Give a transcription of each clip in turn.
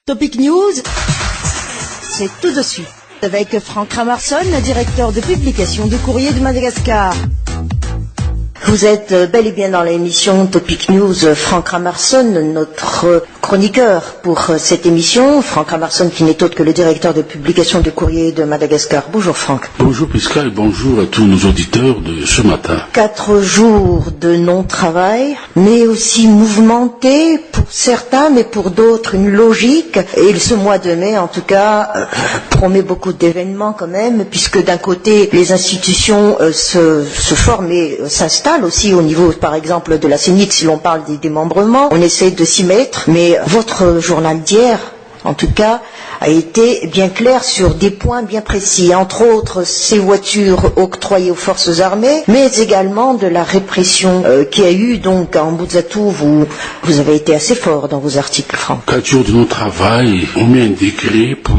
Topic News, c'est tout de suite avec Franck Ramarson, directeur de publication du Courrier de Madagascar. Vous êtes bel et bien dans l'émission Topic News. Franck Ramarson, notre chroniqueur pour cette émission. Franck Ramarson qui n'est autre que le directeur de publication du Courrier de Madagascar. Bonjour Franck. Bonjour Pascal et bonjour à tous nos auditeurs de ce matin. 4 jours de non-travail, mais aussi mouvementé pour certains, mais pour d'autres une logique. Et ce mois de mai, en tout cas, promet beaucoup d'événements quand même, puisque d'un côté, les institutions se forment et s'installent aussi au niveau, par exemple, de la CENIC, si l'on parle des démembrements. On essaie de s'y mettre, mais votre journal d'hier, en tout cas, a été bien clair sur des points bien précis, entre autres ces voitures octroyées aux forces armées, mais également de la répression qui a eu donc à Mbutsatou. Vous avez été assez fort dans vos articles, Franck. 4 jours de non-travail, on met un décret pour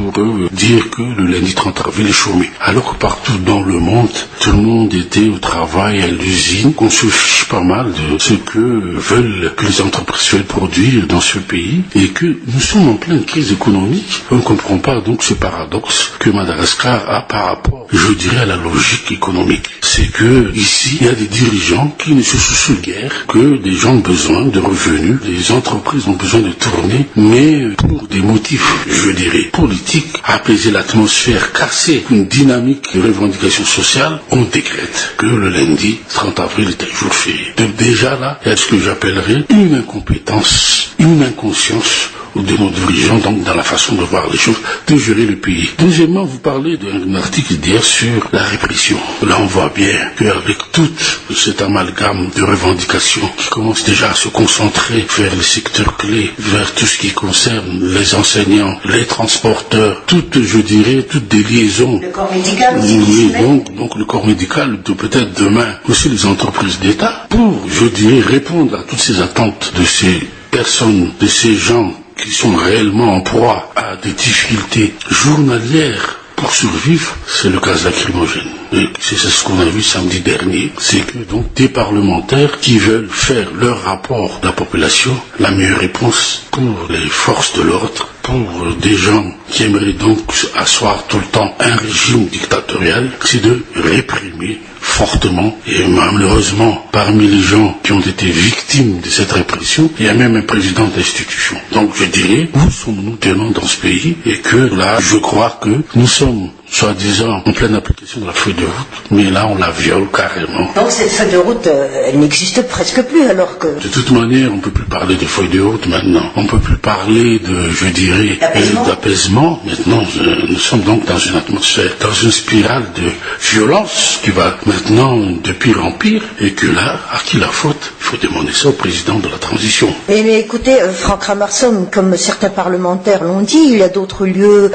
dire que le lundi 30 avril est chômé. Alors que partout dans le monde, tout le monde était au travail, à l'usine, qu'on se fiche pas mal de ce que veulent que les entreprises veulent produire dans ce pays, et que nous sommes en pleine crise économique. On ne comprend pas donc ce paradoxe que Madagascar a par rapport, je dirais, à la logique économique. C'est que ici, il y a des dirigeants qui ne se soucient guère que des gens ont besoin de revenus, les entreprises ont besoin de tourner, mais pour des motifs, je dirais, politiques, apaiser l'atmosphère, casser une dynamique de revendication sociale, on décrète que le lundi 30 avril est un jour férié. Donc déjà là, il y a ce que j'appellerais une incompétence, une inconscience de nos dirigeants, donc dans la façon de voir les choses, de gérer le pays. Deuxièmement, vous parlez d'un article d'hier sur la répression. Là, on voit bien qu'avec tout cet amalgame de revendications qui commence déjà à se concentrer vers les secteurs clés, vers tout ce qui concerne les enseignants, les transporteurs, toutes, je dirais, toutes des liaisons. Le corps médical aussi. Oui, donc le corps médical, de peut-être demain aussi les entreprises d'État, pour, je dirais, répondre à toutes ces attentes de ces personnes, de ces gens qui sont réellement en proie à des difficultés journalières pour survivre, c'est le gaz lacrymogène. Et c'est ce qu'on a vu samedi dernier, c'est que donc des parlementaires qui veulent faire leur rapport de la population, la meilleure réponse pour les forces de l'ordre, pour des gens qui aimeraient donc asseoir tout le temps un régime dictatorial, c'est de réprimer fortement. Et malheureusement, parmi les gens qui ont été victimes de cette répression, il y a même un président d'institution. Donc je dirais, où sommes-nous tenants dans ce pays? Et que là, je crois que nous sommes soi-disant en pleine application de la feuille de route, mais là on la viole carrément. Donc cette feuille de route, elle n'existe presque plus alors que... De toute manière, on ne peut plus parler de feuille de route maintenant. On ne peut plus parler de, je dirais, d'apaisement. Maintenant, nous sommes donc dans une atmosphère, dans une spirale de violence qui va maintenant de pire en pire, et que là, à qui la faute? Il faut demander ça au président de la transition. Mais écoutez, Franck Ramarson, comme certains parlementaires l'ont dit, il y a d'autres lieux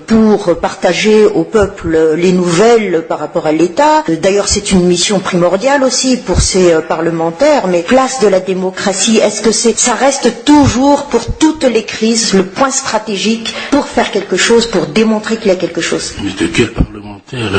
pour partager au peuple les nouvelles par rapport à l'État. D'ailleurs, c'est une mission primordiale aussi pour ces parlementaires, mais place de la démocratie, est-ce que ça reste toujours pour toutes les crises le point stratégique pour faire quelque chose, pour démontrer qu'il y a quelque chose? Mais de quel parlementaire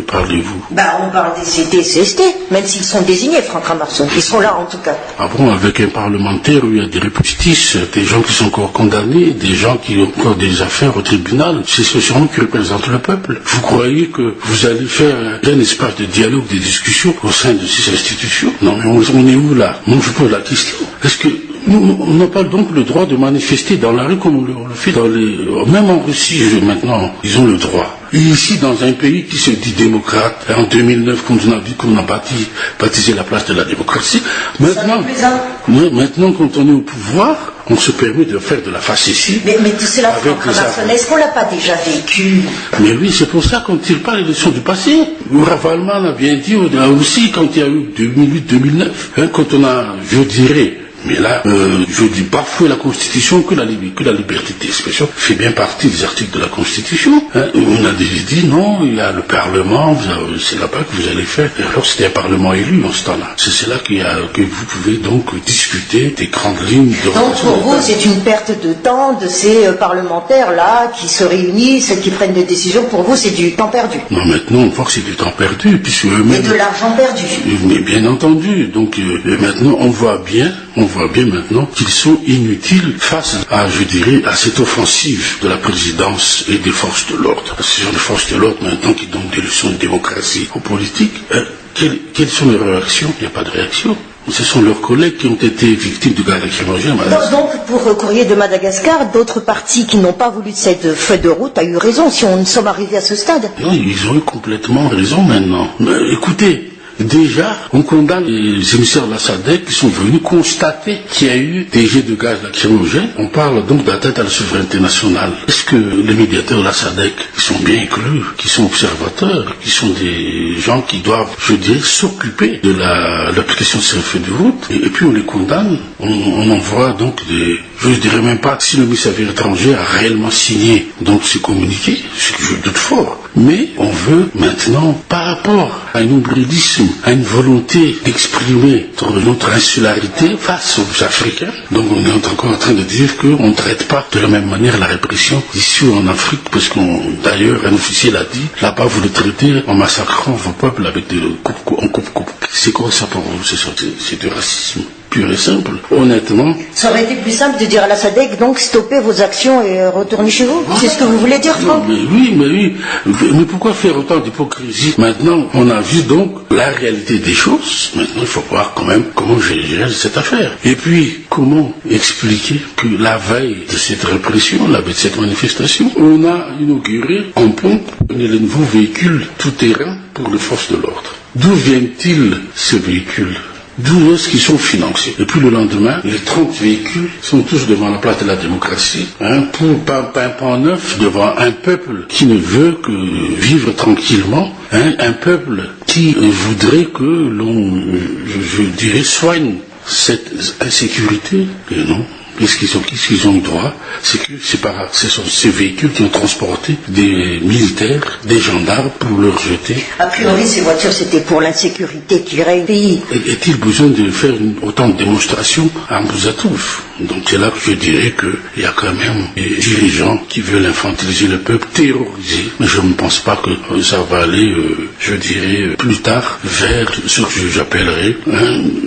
parlez-vous? On parle des CT, CST, même s'ils sont désignés, Franck Ramarson. Ils sont là en tout cas. Ah bon, avec un parlementaire où il y a des répustices, des gens qui sont encore condamnés, des gens qui ont encore des affaires au tribunal, c'est ce sont eux qui représentent le peuple. Vous croyez que vous allez faire un espace de dialogue, de discussion au sein de ces institutions? Non, mais on est où là? Moi, je pose la question. Est-ce que on n'a pas donc le droit de manifester dans la rue comme on le fait dans même en Russie maintenant, ils ont le droit. Et ici, dans un pays qui se dit démocrate, en 2009, quand on a vu qu'on a baptisé la place de la démocratie, maintenant, quand on est au pouvoir, on se permet de faire de la facétie. Mais tout cela, Franck Ramarson, est-ce qu'on l'a pas déjà vécu? Mais oui, c'est pour ça qu'on ne tire pas les leçons du passé. Ravalman a bien dit aussi, quand il y a eu 2008-2009, quand on a, je dirais, mais là, je dis bafouer la Constitution, que la liberté d'expression fait bien partie des articles de la Constitution. On a dit non, il y a le Parlement, c'est là-bas que vous allez faire. Et alors c'était un Parlement élu en ce temps-là. C'est là que vous pouvez donc discuter des grandes lignes de... Donc pour vous, c'est une perte de temps de ces parlementaires-là qui se réunissent, qui prennent des décisions. Pour vous, c'est du temps perdu. Non, maintenant on voit que c'est du temps perdu. Puisque et de l'argent perdu. Mais bien entendu. Donc maintenant on voit bien on voit bien maintenant qu'ils sont inutiles face à, je dirais, à cette offensive de la présidence et des forces de l'ordre. Ce sont les forces de l'ordre maintenant qui donnent des leçons de démocratie aux politiques. Quelles sont les réactions? Il n'y a pas de réaction. Ce sont leurs collègues qui ont été victimes du gaz lacrymogène. Donc, pour Courrier de Madagascar, d'autres partis qui n'ont pas voulu de cette feuille de route a eu raison si on sommes arrivés à ce stade. Non, ils ont eu complètement raison maintenant. Mais écoutez, déjà, on condamne les émissaires de la SADC qui sont venus constater qu'il y a eu des jets de gaz lacrymogène. On parle donc d'atteinte à la souveraineté nationale. Est-ce que les médiateurs de la SADC, qui sont bien inclus, qui sont observateurs, qui sont des gens qui doivent, je dirais, s'occuper de l'application de ces feux de route, et puis on les condamne, on envoie donc des... Je ne dirais même pas si le ministère des Affaires étrangères a réellement signé donc ce communiqué, ce que je doute fort. Mais on veut maintenant, par rapport à un nombrilisme, à une volonté d'exprimer notre insularité face aux Africains, donc on est encore en train de dire qu'on ne traite pas de la même manière la répression ici en Afrique, parce d'ailleurs un officier l'a dit, là-bas vous le traitez en massacrant vos peuples avec des coupe-coupe. C'est quoi ça pour vous? C'est du racisme pur et simple, honnêtement. Ça aurait été plus simple de dire à la SADC, donc stoppez vos actions et retournez chez vous. C'est ce que vous voulez dire, Franck? Mais pourquoi faire autant d'hypocrisie? Maintenant, on a vu donc la réalité des choses. Maintenant, il faut voir quand même comment gérer cette affaire. Et puis, comment expliquer que la veille de cette répression, la veille de cette manifestation, on a inauguré en pompe les nouveaux véhicules tout-terrain pour les forces de l'ordre. D'où viennent-ils ces véhicules? D'où est-ce qu'ils sont financés? Et puis le lendemain, les 30 véhicules sont tous devant la place de la démocratie, pour pimpant neuf devant un peuple qui ne veut que vivre tranquillement, un peuple qui voudrait que l'on, je dirais, soigne cette insécurité. Et non. Qu'est-ce qu'ils ont eu droit? C'est que ce sont ces véhicules qui ont transporté des militaires, des gendarmes pour leur jeter. A priori, ces voitures, c'était pour l'insécurité qui règne le pays. Est-il besoin de faire autant de démonstrations à Mbuzatouf? Donc c'est là que je dirais qu'il y a quand même des dirigeants qui veulent infantiliser le peuple, terroriser. Mais je ne pense pas que ça va aller, je dirais, plus tard vers ce que j'appellerais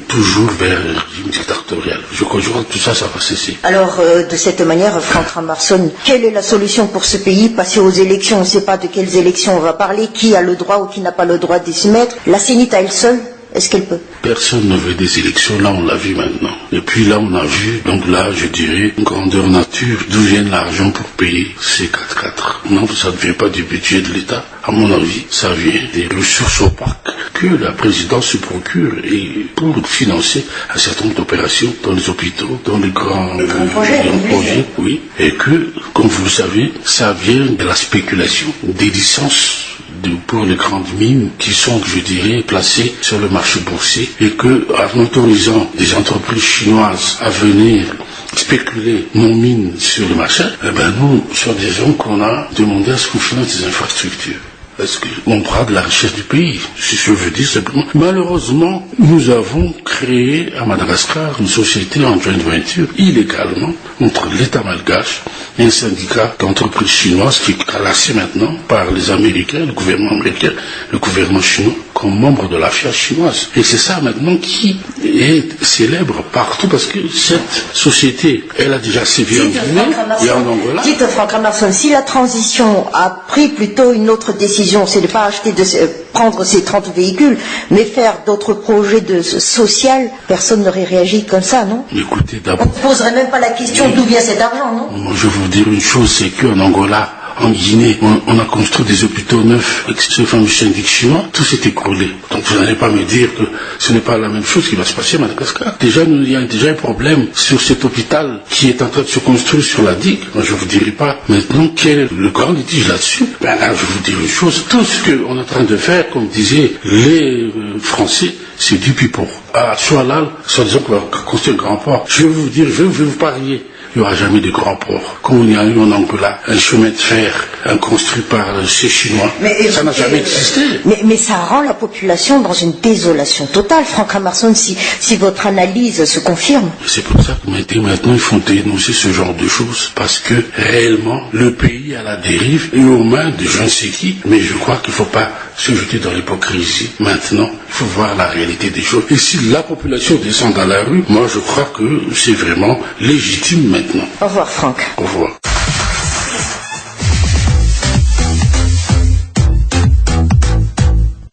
toujours vers un régime dictatorial. Je crois que tout ça va cesser. Alors, de cette manière, Franck Ramarson, quelle est la solution pour ce pays? Passer aux élections, on ne sait pas de quelles élections on va parler, qui a le droit ou qui n'a pas le droit de s'y mettre. La CENIT à elle seule, est-ce qu'elle peut? Personne ne veut des élections, là on l'a vu maintenant. Et puis là on a vu, donc là je dirais, une grandeur nature, d'où vient l'argent pour payer ces 4x4. Non, ça ne vient pas du budget de l'État. À mon avis, ça vient des ressources opaques que la présidence se procure et pour financer un certain nombre d'opérations dans les hôpitaux, dans les grands projets, oui. Et que, comme vous le savez, ça vient de la spéculation, des licences pour les grandes mines qui sont, je dirais, placées sur le marché boursier et que, en autorisant des entreprises chinoises à venir spéculer nos mines sur le marché, nous, soi-disant qu'on a demandé à ce qu'on finance des infrastructures. Est-ce qu'on bras de la richesse du pays? C'est ce que je veux dire simplement. Malheureusement, nous avons créé à Madagascar une société en joint venture illégalement entre l'État malgache et un syndicat d'entreprises chinoises qui est classé maintenant par les Américains, le gouvernement américain, le gouvernement chinois, comme membre de la FIA chinoise. Et c'est ça maintenant qui est célèbre partout parce que cette société, elle a déjà sévi en Guinée et en Angola. Dites Franck Ramarson, si la transition a pris plutôt une autre décision, c'est de ne pas prendre ces 30 véhicules, mais faire d'autres projets social, personne n'aurait réagi comme ça, non? Écoutez, d'abord... On ne poserait même pas la question d'où vient cet argent, non? Je vais vous dire une chose, c'est qu'en Angola, en Guinée, on a construit des hôpitaux neufs avec ce fameux syndic chinois, tout s'est écroulé. Donc vous n'allez pas me dire que ce n'est pas la même chose qui va se passer à Madagascar. Déjà, il y a déjà un problème sur cet hôpital qui est en train de se construire sur la digue. Moi, je ne vous dirai pas maintenant quel est le grand litige là-dessus. Là, je vais vous dire une chose. Tout ce qu'on est en train de faire, comme disaient les Français, c'est du pipeau. À Choualal, soi-disant qu'on va construire un grand port. Je vais vous dire, je vais vous parier il n'y aura jamais de grands ports. Comme il y a eu en Angola un chemin de fer construit par ces Chinois, ça n'a jamais existé. Mais ça rend la population dans une désolation totale, Franck Ramarson, si votre analyse se confirme. C'est pour ça que maintenant il faut dénoncer ce genre de choses, parce que réellement le pays est à la dérive et aux mains de je ne sais qui. Mais je crois qu'il ne faut pas se jeter dans l'hypocrisie. Maintenant, il faut voir la réalité des choses. Et si la population descend dans la rue, moi je crois que c'est vraiment légitime maintenant. Au revoir Franck. Au revoir.